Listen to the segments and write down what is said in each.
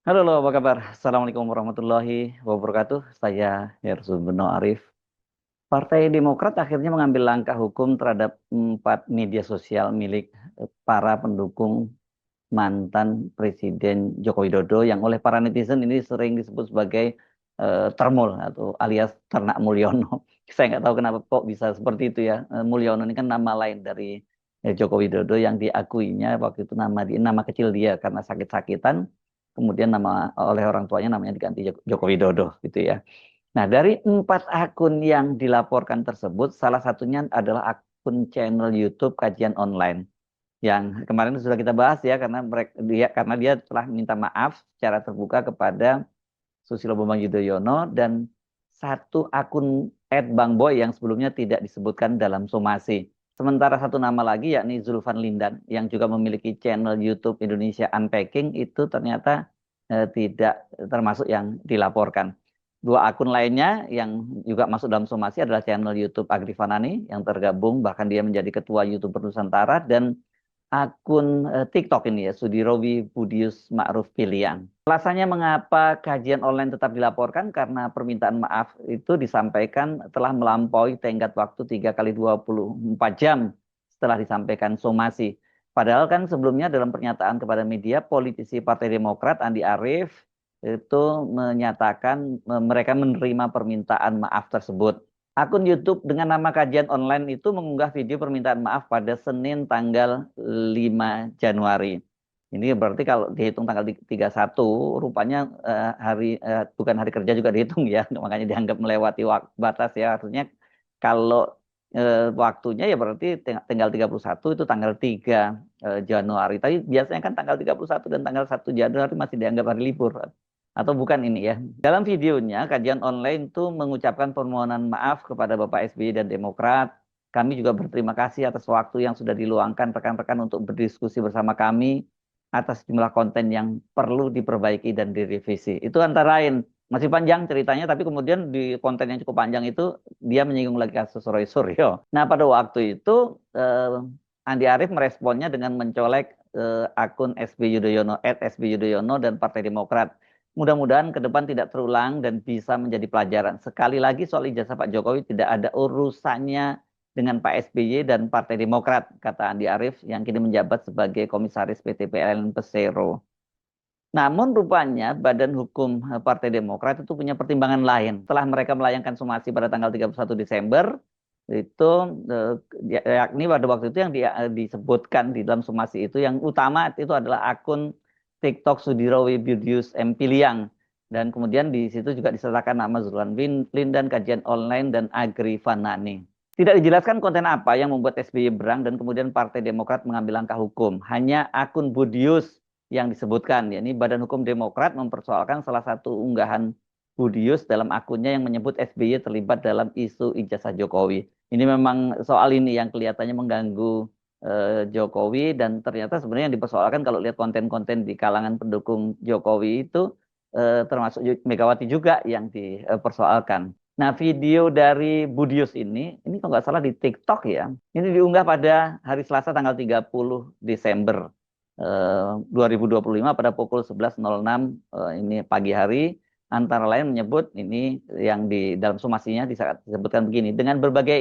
Halo, apa kabar? Assalamualaikum warahmatullahi wabarakatuh. Saya Herzul Beno Arif. Partai Demokrat akhirnya mengambil langkah hukum terhadap 4 media sosial milik para pendukung mantan Presiden Joko Widodo yang oleh para netizen ini sering disebut sebagai Termul atau alias Ternak Mulyono. Saya nggak tahu kenapa kok bisa seperti itu ya. Mulyono ini kan nama lain dari Joko Widodo yang diakuinya waktu itu nama kecil dia karena sakit-sakitan, kemudian nama oleh orang tuanya namanya diganti Joko Widodo gitu ya. Nah, dari 4 akun yang dilaporkan tersebut, salah satunya adalah akun channel YouTube Kajian Online yang kemarin sudah kita bahas ya karena dia telah minta maaf secara terbuka kepada Susilo Bambang Yudhoyono dan satu akun @bangboy yang sebelumnya tidak disebutkan dalam somasi. Sementara satu nama lagi yakni Zulfan Lindan yang juga memiliki channel YouTube Indonesia Unpacking itu ternyata tidak termasuk yang dilaporkan. 2 akun lainnya yang juga masuk dalam somasi adalah channel YouTube Agri Fanani yang tergabung bahkan dia menjadi ketua YouTuber Nusantara dan akun TikTok ini ya, Sudirowi Budius Ma'ruf Piliang. Alasannya mengapa kajian online tetap dilaporkan karena permintaan maaf itu disampaikan telah melampaui tenggat waktu 3 kali 24 jam setelah disampaikan somasi. Padahal kan sebelumnya dalam pernyataan kepada media, politisi Partai Demokrat Andi Arief itu menyatakan mereka menerima permintaan maaf tersebut. Akun YouTube dengan nama kajian online itu mengunggah video permintaan maaf pada Senin tanggal 5 Januari. Ini berarti kalau dihitung tanggal 31, rupanya bukan hari kerja juga dihitung ya, makanya dianggap melewati batas ya. Artinya kalau waktunya ya berarti tanggal 31 itu tanggal 3 Januari. Tapi biasanya kan tanggal 31 dan tanggal 1 Januari masih dianggap hari libur. Atau bukan ini ya. Dalam videonya, kajian online itu mengucapkan permohonan maaf kepada Bapak SBY dan Demokrat. Kami juga berterima kasih atas waktu yang sudah diluangkan rekan-rekan untuk berdiskusi bersama kami atas jumlah konten yang perlu diperbaiki dan direvisi. Itu antara lain. Masih panjang ceritanya, tapi kemudian di konten yang cukup panjang itu dia menyinggung lagi kasus Roy Suryo. Nah, pada waktu itu Andi Arief meresponnya dengan mencolek akun SB Yudhoyono, @SB Yudhoyono dan Partai Demokrat. Mudah-mudahan ke depan tidak terulang dan bisa menjadi pelajaran. Sekali lagi soal ijazah Pak Jokowi tidak ada urusannya dengan Pak SBY dan Partai Demokrat, kata Andi Arief yang kini menjabat sebagai Komisaris PT PLN Persero. Namun rupanya Badan Hukum Partai Demokrat itu punya pertimbangan lain. Setelah mereka melayangkan somasi pada tanggal 31 Desember, itu yakni pada waktu itu yang disebutkan di dalam somasi itu yang utama itu adalah akun TikTok Sudirowi Budius M. Piliang. Dan kemudian di situ juga disertakan nama Zulwan Lindan, kajian online, dan Agri Fanani. Tidak dijelaskan konten apa yang membuat SBY berang dan kemudian Partai Demokrat mengambil langkah hukum. Hanya akun Budius yang disebutkan. Ya, ini Badan Hukum Demokrat mempersoalkan salah satu unggahan Budius dalam akunnya yang menyebut SBY terlibat dalam isu ijazah Jokowi. Ini memang soal ini yang kelihatannya mengganggu Jokowi dan ternyata sebenarnya yang dipersoalkan kalau lihat konten-konten di kalangan pendukung Jokowi itu termasuk Megawati juga yang dipersoalkan. Nah, video dari Budius ini kalau nggak salah di TikTok ya, ini diunggah pada hari Selasa tanggal 30 Desember 2025 pada pukul 11.06 ini pagi hari, antara lain menyebut ini yang di dalam somasinya disebutkan begini, dengan berbagai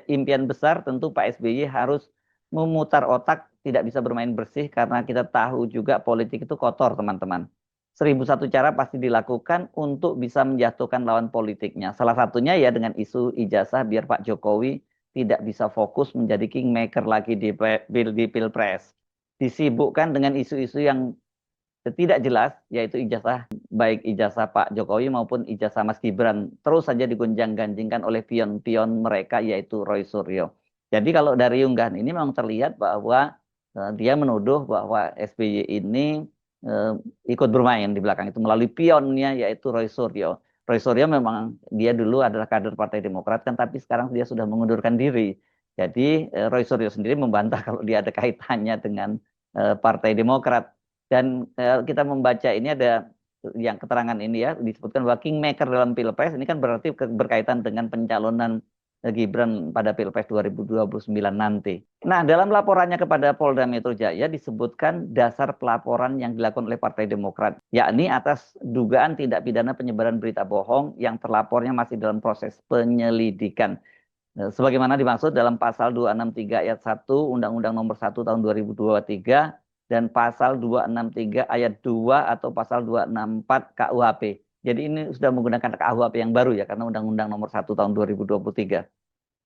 impian besar tentu Pak SBY harus memutar otak, tidak bisa bermain bersih karena kita tahu juga politik itu kotor teman-teman. 1.001 cara pasti dilakukan untuk bisa menjatuhkan lawan politiknya. Salah satunya ya dengan isu ijazah biar Pak Jokowi tidak bisa fokus menjadi kingmaker lagi di Pilpres. Disibukkan dengan isu-isu yang tidak jelas, yaitu ijazah, baik ijazah Pak Jokowi maupun ijazah Mas Gibran, terus saja digonjang-ganjingkan oleh pion-pion mereka, yaitu Roy Suryo. Jadi kalau dari unggahan ini memang terlihat bahwa dia menuduh bahwa SBY ini eh, ikut bermain di belakang itu melalui pionnya, yaitu Roy Suryo. Roy Suryo memang dia dulu adalah kader Partai Demokrat kan, tapi sekarang dia sudah mengundurkan diri. Jadi Roy Suryo sendiri membantah kalau dia ada kaitannya dengan Partai Demokrat. Dan kita membaca ini ada yang keterangan ini ya disebutkan bahwa kingmaker dalam pilpres ini kan berarti berkaitan dengan pencalonan Gibran pada Pilpres 2029 nanti. Nah, dalam laporannya kepada Polda Metro Jaya disebutkan dasar pelaporan yang dilakukan oleh Partai Demokrat, yakni atas dugaan tindak pidana penyebaran berita bohong yang terlapornya masih dalam proses penyelidikan. Sebagaimana dimaksud dalam pasal 263 ayat 1 Undang-Undang Nomor 1 tahun 2023 dan pasal 263 ayat 2 atau pasal 264 KUHP. Jadi ini sudah menggunakan KUHP yang baru ya karena Undang-Undang Nomor 1 tahun 2023.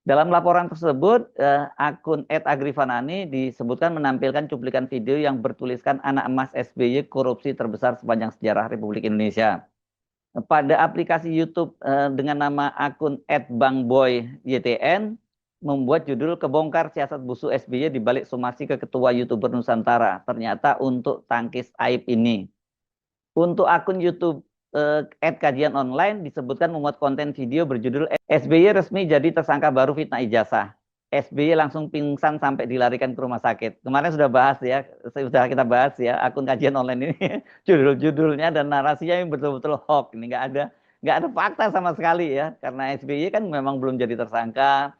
Dalam laporan tersebut, akun @agrifanani disebutkan menampilkan cuplikan video yang bertuliskan anak emas SBY korupsi terbesar sepanjang sejarah Republik Indonesia. Pada aplikasi YouTube dengan nama akun @bangboyytn membuat judul kebongkar siasat busuk SBY dibalik somasi ke ketua YouTuber Nusantara. Ternyata untuk tangkis aib ini. Untuk akun YouTube @kajian online disebutkan memuat konten video berjudul SBY resmi jadi tersangka baru fitnah ijazah. SBY langsung pingsan sampai dilarikan ke rumah sakit. Kemarin sudah bahas ya, sudah kita bahas ya akun kajian online ini judul-judulnya dan narasinya ini betul-betul hoax. Ini nggak ada fakta sama sekali ya, karena SBY kan memang belum jadi tersangka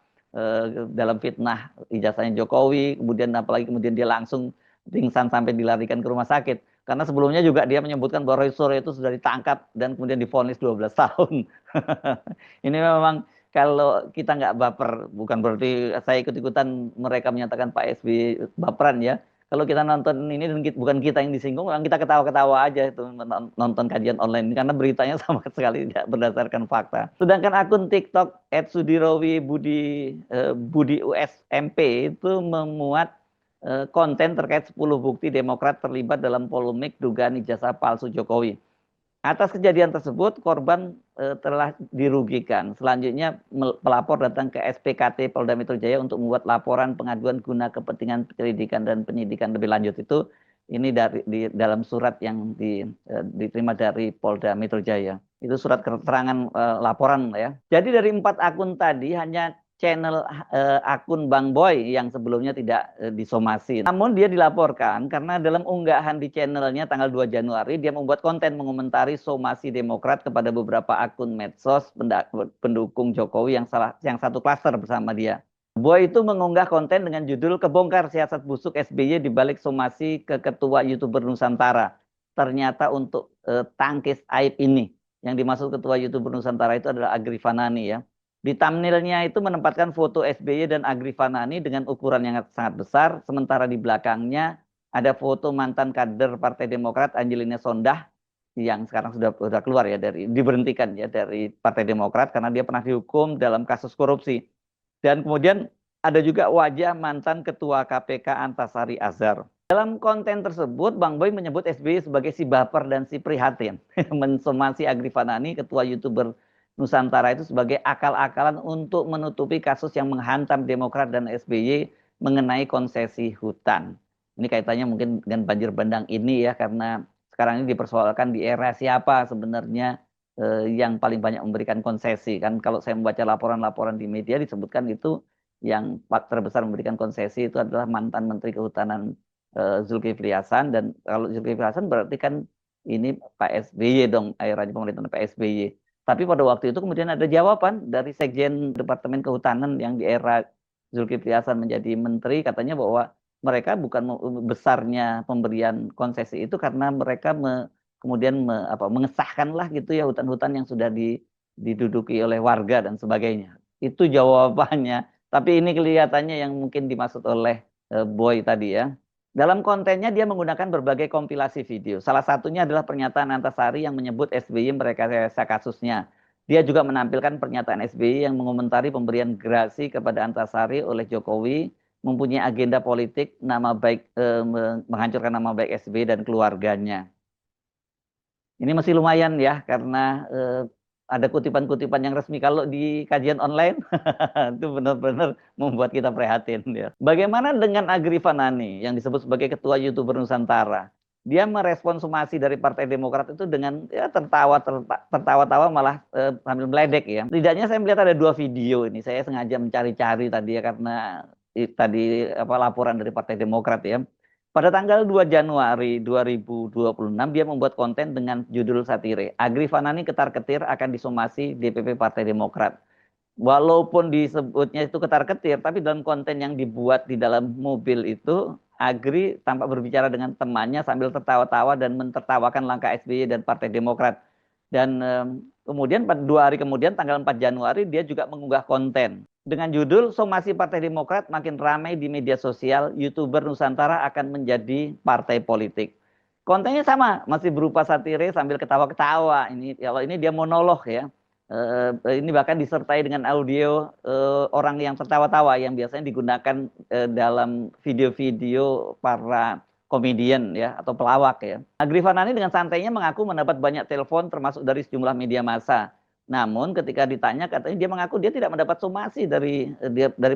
dalam fitnah ijazahnya Jokowi, kemudian apalagi kemudian dia langsung pingsan sampai dilarikan ke rumah sakit. Karena sebelumnya juga dia menyebutkan bahwa Roy Suryo itu sudah ditangkap dan kemudian divonis 12 tahun. Ini memang kalau kita nggak baper, bukan berarti saya ikut-ikutan mereka menyatakan Pak SBY baperan ya. Kalau kita nonton ini dan bukan kita yang disinggung, memang kita ketawa-ketawa aja itu nonton kajian online ini karena beritanya sama sekali tidak berdasarkan fakta. Sedangkan akun TikTok @sudirowi Budi USMP itu memuat konten terkait 10 bukti Demokrat terlibat dalam polemik dugaan ijazah palsu Jokowi. Atas kejadian tersebut, korban telah dirugikan. Selanjutnya, pelapor datang ke SPKT Polda Metro Jaya untuk membuat laporan pengaduan guna kepentingan penyelidikan dan penyidikan lebih lanjut. Itu ini dalam surat yang diterima dari Polda Metro Jaya. Itu surat keterangan laporan ya. Jadi dari 4 akun tadi hanya channel akun Bang Boy yang sebelumnya tidak disomasi. Namun dia dilaporkan karena dalam unggahan di channelnya tanggal 2 Januari dia membuat konten mengomentari somasi Demokrat kepada beberapa akun medsos pendukung Jokowi yang satu klaster bersama dia. Boy itu mengunggah konten dengan judul kebongkar siasat busuk SBY dibalik somasi ke ketua YouTuber Nusantara. Ternyata untuk tangkis aib ini yang dimaksud ketua YouTuber Nusantara itu adalah Agrifanani ya. Di thumbnailnya itu menempatkan foto SBY dan Agrifanani dengan ukuran yang sangat besar, sementara di belakangnya ada foto mantan kader Partai Demokrat Angelina Sondakh yang sekarang sudah keluar ya diberhentikan ya dari Partai Demokrat karena dia pernah dihukum dalam kasus korupsi. Dan kemudian ada juga wajah mantan Ketua KPK Antasari Azhar. Dalam konten tersebut, Bang Boy menyebut SBY sebagai si baper dan si prihatin, mensomasi Agrifanani, ketua YouTuber Nusantara itu sebagai akal-akalan untuk menutupi kasus yang menghantam Demokrat dan SBY mengenai konsesi hutan. Ini kaitannya mungkin dengan banjir bandang ini ya, karena sekarang ini dipersoalkan di era siapa sebenarnya yang paling banyak memberikan konsesi. Kan kalau saya membaca laporan-laporan di media disebutkan itu yang terbesar memberikan konsesi itu adalah mantan Menteri Kehutanan Zulkifli Hasan, dan kalau Zulkifli Hasan berarti kan ini Pak SBY dong, akhirnya pemerintahan Pak SBY. Tapi pada waktu itu kemudian ada jawaban dari Sekjen Departemen Kehutanan yang di era Zulkifli Hasan menjadi menteri, katanya bahwa mereka bukan besarnya pemberian konsesi itu karena mereka kemudian mengesahkan lah gitu ya hutan-hutan yang sudah diduduki oleh warga dan sebagainya. Itu jawabannya. Tapi ini kelihatannya yang mungkin dimaksud oleh Boy tadi ya. Dalam kontennya dia menggunakan berbagai kompilasi video. Salah satunya adalah pernyataan Antasari yang menyebut SBY merekayasa kasusnya. Dia juga menampilkan pernyataan SBY yang mengomentari pemberian gerasi kepada Antasari oleh Jokowi mempunyai agenda politik menghancurkan nama baik SBY dan keluarganya. Ini masih lumayan ya karena ada kutipan-kutipan yang resmi. Kalau di kajian online itu benar-benar membuat kita prihatin ya. Bagaimana dengan Agrifanani yang disebut sebagai ketua YouTuber Nusantara? Dia merespon somasi dari Partai Demokrat itu dengan ya tertawa-tawa malah sambil meledek ya. Tidaknya saya melihat ada 2 video ini. Saya sengaja mencari-cari tadi ya karena tadi laporan dari Partai Demokrat ya. Pada tanggal 2 Januari 2026, dia membuat konten dengan judul satire. Agrifanani ketar-ketir akan disomasi DPP Partai Demokrat. walaupun disebutnya itu ketar-ketir, tapi dalam konten yang dibuat di dalam mobil itu, Agri tampak berbicara dengan temannya sambil tertawa-tawa dan mentertawakan langkah SBY dan Partai Demokrat. Dan kemudian 2 hari kemudian tanggal 4 Januari dia juga mengunggah konten dengan judul Somasi Partai Demokrat makin ramai di media sosial, YouTuber Nusantara akan menjadi partai politik. Kontennya sama, masih berupa satire sambil ketawa-ketawa. Ini kalau ini dia monolog ya. Ini bahkan disertai dengan audio orang yang tertawa-tawa yang biasanya digunakan dalam video-video para komedian ya atau pelawak ya. Agri Fanani dengan santainya mengaku mendapat banyak telepon termasuk dari sejumlah media massa. Namun ketika ditanya katanya dia mengaku dia tidak mendapat somasi dari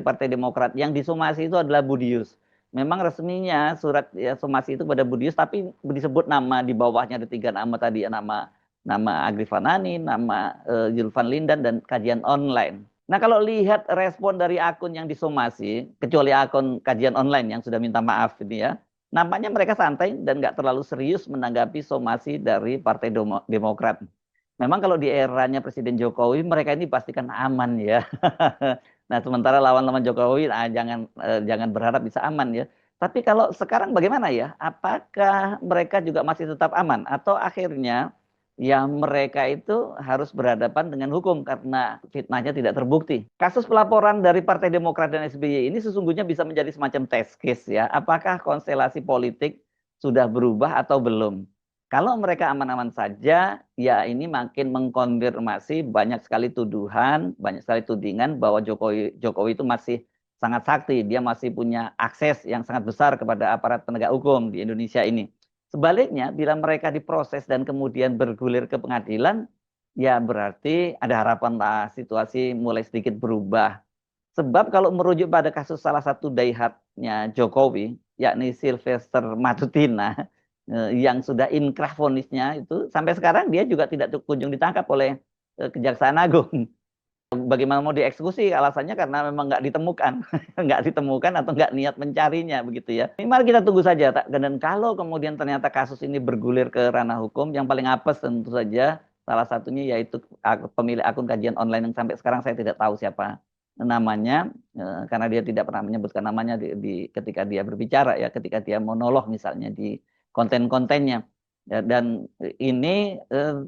Partai Demokrat. Yang disomasi itu adalah Budius. Memang resminya surat ya, somasi itu pada Budius tapi disebut nama di bawahnya ada 3 nama tadi ya, nama Agri Fanani, nama Zulfan Lindan, dan kajian online. Nah kalau lihat respon dari akun yang disomasi, kecuali akun kajian online yang sudah minta maaf ini ya, nampaknya mereka santai dan nggak terlalu serius menanggapi somasi dari Partai Demokrat. Memang kalau di eranya Presiden Jokowi, mereka ini pastikan aman ya. Nah sementara lawan-lawan Jokowi, jangan berharap bisa aman ya. Tapi kalau sekarang bagaimana ya? Apakah mereka juga masih tetap aman? Atau akhirnya ya mereka itu harus berhadapan dengan hukum karena fitnahnya tidak terbukti. Kasus pelaporan dari Partai Demokrat dan SBY ini sesungguhnya bisa menjadi semacam test case ya. Apakah konstelasi politik sudah berubah atau belum? Kalau mereka aman-aman saja, ya ini makin mengkonfirmasi banyak sekali tuduhan, banyak sekali tudingan bahwa Jokowi itu masih sangat sakti, dia masih punya akses yang sangat besar kepada aparat penegak hukum di Indonesia ini. Sebaliknya, bila mereka diproses dan kemudian bergulir ke pengadilan, ya berarti ada harapan lah situasi mulai sedikit berubah. Sebab kalau merujuk pada kasus salah satu daihatnya Jokowi, yakni Sylvester Matutina, yang sudah inkrah vonisnya itu, sampai sekarang dia juga tidak kunjung ditangkap oleh Kejaksaan Agung. Bagaimana mau dieksekusi? Alasannya karena memang nggak ditemukan, nggak ditemukan atau nggak niat mencarinya begitu ya. Ini mari kita tunggu saja. Dan kalau kemudian ternyata kasus ini bergulir ke ranah hukum, yang paling apes tentu saja salah satunya yaitu pemilik akun kajian online yang sampai sekarang saya tidak tahu siapa namanya, karena dia tidak pernah menyebutkan namanya ketika dia berbicara ya, ketika dia monolog misalnya di konten-kontennya. Ya, dan ini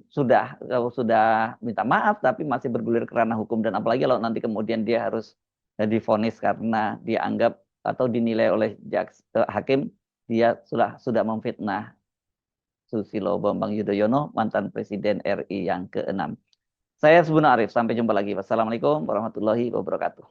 sudah minta maaf tapi masih bergulir ke ranah hukum, dan apalagi kalau nanti kemudian dia harus divonis karena dianggap atau dinilai oleh hakim dia sudah memfitnah Susilo Bambang Yudhoyono, mantan Presiden RI yang ke-6. Saya Subno Arif, sampai jumpa lagi. Wassalamualaikum warahmatullahi wabarakatuh.